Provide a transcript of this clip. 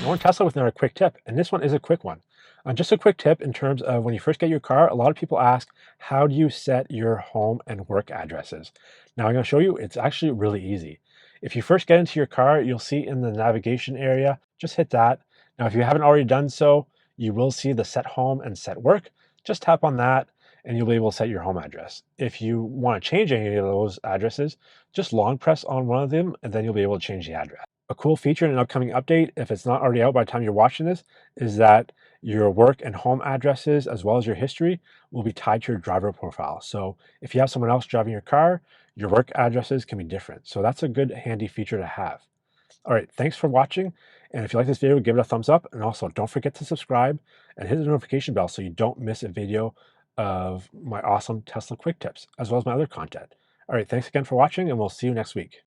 We're on Tesla with another quick tip, and this one is a quick one. Just a quick tip in terms of when you first get your car, a lot of people ask, how do you set your home and work addresses? Now I'm going to show you, it's actually really easy. If you first get into your car, you'll see in the navigation area, just hit that. Now, if you haven't already done so, you will see the set home and set work. Just tap on that and you'll be able to set your home address. If you want to change any of those addresses, just long press on one of them and then you'll be able to change the address. A cool feature in an upcoming update, if it's not already out by the time you're watching this, is that your work and home addresses, as well as your history, will be tied to your driver profile. So if you have someone else driving your car, your work addresses can be different. So that's a good handy feature to have. All right, thanks for watching. And if you like this video, give it a thumbs up. And also don't forget to subscribe and hit the notification bell so you don't miss a video of my awesome Tesla quick tips, as well as my other content. All right, thanks again for watching, and we'll see you next week.